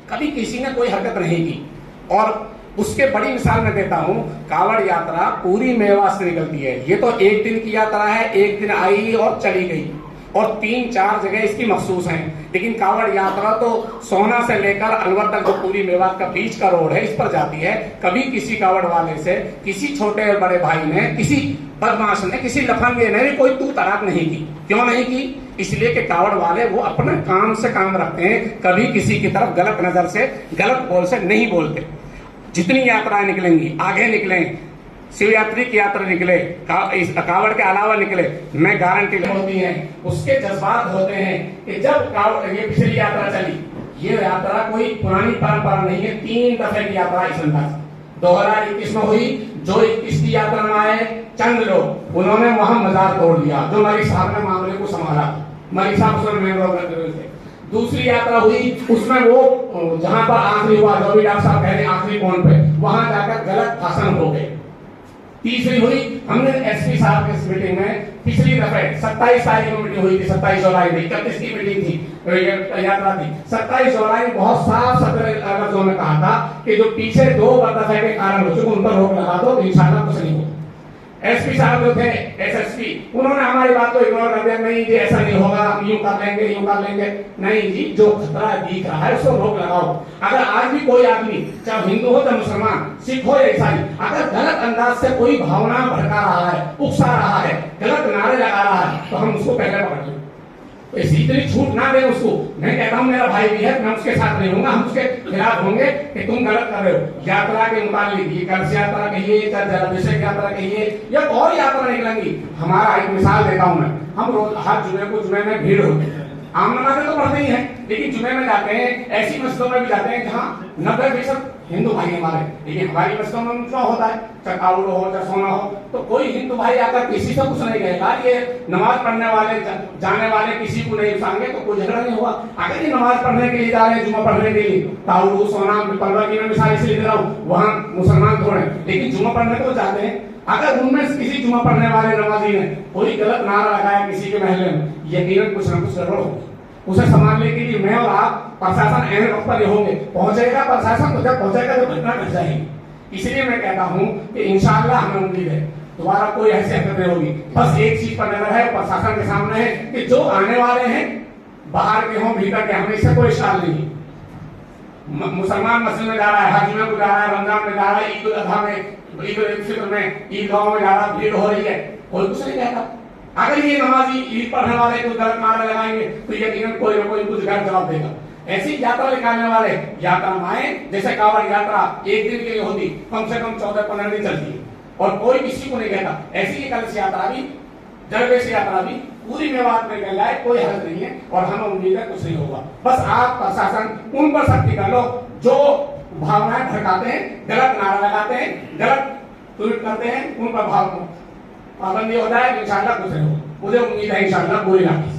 कभी किसी ने कोई हरकत नहीं की। और उसके बड़ी मिसाल मैं देता हूं, कावड़ यात्रा पूरी मेवात से निकलती है। ये तो एक दिन की यात्रा है, एक दिन आई और चली गई, और 3-4 जगह इसकी मखसूस हैं। लेकिन कावड़ यात्रा तो सोना से लेकर अलवर तक जो पूरी मेवात का बीच का रोड है, इस पर जाती है। कभी किसी कावड़ वाले से किसी छोटे और बड़े भाई ने, किसी बदमाश ने, किसी लफंगे ने भी कोई तू तड़ाक नहीं की। क्यों नहीं की? इसलिए कि कावड़ वाले वो अपने काम से काम रखते हैं, कभी किसी की तरफ गलत नजर से, गलत बोल से नहीं बोलते। जितनी यात्राएं निकलेंगी, आगे निकलें, शिव यात्री की यात्रा निकले, कावड़ के अलावा निकले, मैं गारंटी होती है, उसके जज्बात होते हैं कि जब कावड़ ये पिछली यात्रा चली, ये यात्रा कोई पुरानी परंपरा नहीं है, 3 दफे की यात्रा इस अंदाज 2021 में हुई। जो 21 की यात्रा में आए चंद लोग, उन्होंने वहां मजार तोड़ दिया। जो मलिक साहब ने मामले को संभाला, मलिक साहब उसमें मेन थे। दूसरी यात्रा हुई, उसमें वो जहां पर आखिरी हुआ, जो भी डॉक्टर साहब कह रहे आखिरी पॉइंट पे, वहां जाकर गलत भाषण हो गए। तीसरी हुई, हमने एसपी साहब की मीटिंग में पिछली दफे 27 तारीख को मीटिंग हुई थी, 27 जुलाई में, 31 की मीटिंग थी, यात्रा थी। 27 जुलाई बहुत साफ सुथरे लफ्जों में कहा था कि जो पीछे 2 दफे के कारण हो चुके उन पर रोक लगा दो, इंशाल्लाह कुछ नहीं होगा। एसपी साहब जो थे, एसएसपी, उन्होंने हमारी बात को इग्नोर कर दिया। नहीं जी, ऐसा नहीं होगा, यूं कर लेंगे, यूं कर लेंगे। नहीं जी, जो खतरा दिख रहा है उसको रोक लगाओ। अगर आज भी कोई आदमी, चाहे हिंदू हो चाहे मुसलमान, सिख हो या ईसाई, अगर गलत अंदाज से कोई भावना भड़का रहा है, उकसा रहा है, गलत नारे लगा रहा है, तो हम उसको पहले पकड़ लें। इतनी छूट ना दें उसको। मैं कहता हूं मेरा भाई भी है, मैं उसके साथ नहीं हूँ, हम उसके खिलाफ होंगे कि तुम गलत कर रहे हो। यात्रा के मुताबिक ये कलश यात्रा कहिए, जलाभिषेक यात्रा कहिए, या और यात्रा निकलेंगी। हमारा एक मिसाल देता हूं मैं, हम रोज हर जुमे को जुमे में भीड़ होती है, आम नमाजें तो पढ़ते ही हैं, लेकिन जुमे में जाते हैं, ऐसी मस्जिदों में भी जाते हैं जहाँ 90% हिंदू भाई हमारे। लेकिन हमारी मस्जिदों में क्या होता है, चाहे कावड़ हो चाहे सोना हो, तो कोई हिंदू भाई आकर किसी से कुछ नहीं कहेगा। ये नमाज पढ़ने वाले जाने वाले किसी को नहीं उकसाएंगे तो कोई झगड़ा नहीं हुआ। अगर ये नमाज पढ़ने के लिए जा रहे हैं, जुमा पढ़ने के लिए, कावड़ सोना पलवा की मैं मिसाल इसलिए दे रहा हूँ, वहाँ मुसलमान थोड़े, लेकिन जुमा पढ़ने को जाते हैं। अगर उनमें किसी जुमा पढ़ने वाले नमाजी ने कोई गलत नारा लगाया किसी के महल्ले में, यकीनन कुछ न कुछ गड़बड़ होगी। उसे संभालने के लिए मैं और आप, प्रशासन अहम वक्त पर होंगे। पहुंचेगा प्रशासन, तो जब पहुंचेगा तो घटना घट जाएगी। इसलिए मैं कहता हूं कि इंशाअल्लाह हमें उम्मीद है दोबारा कोई ऐसी हरकत नहीं होगी। बस एक चीज पर नजर है, प्रशासन के सामने है कि जो आने वाले हैं, बाहर के हों भीतर के, हमें इससे कोई इश्काल नहीं। मुसलमान मस्जिद में जा रहा है, हज में जा रहा है, रमजान में जा रहा है, ईद उल अजहा में, ईद उल फित्र में, ईदगाहों में जा रहा है, भीड़ हो रही है, कोई कुछ नहीं कहता। अगर ये नमाजी ईद पढ़ने वाले कुछ गलत नारे लगाएंगे तो यकीनन कोई ना कोई कुछ गलत जवाब देगा। ऐसी यात्रा निकालने वाले यात्रा माए, जैसे कावड़ यात्रा एक दिन के लिए होती, कम से कम 14-15 दिन चलती है और कोई किसी को नहीं कहता। ऐसी ही कलश यात्रा भी, जलवेश यात्रा भी पूरी मेवात में निकल जाए, कोई हर्ज नहीं है और हमें उम्मीद है कुछ नहीं होगा। बस आप प्रशासन उन पर सख्ती कर लो जो भावनाएं भड़काते हैं, गलत नारा लगाते हैं, गलत ट्वीट करते हैं, उन पर पाबंदी हो जाए, इंशाअल्लाह कुछ नहीं होगा। मुझे उम्मीद है इंशाअल्लाह पूरी राखी।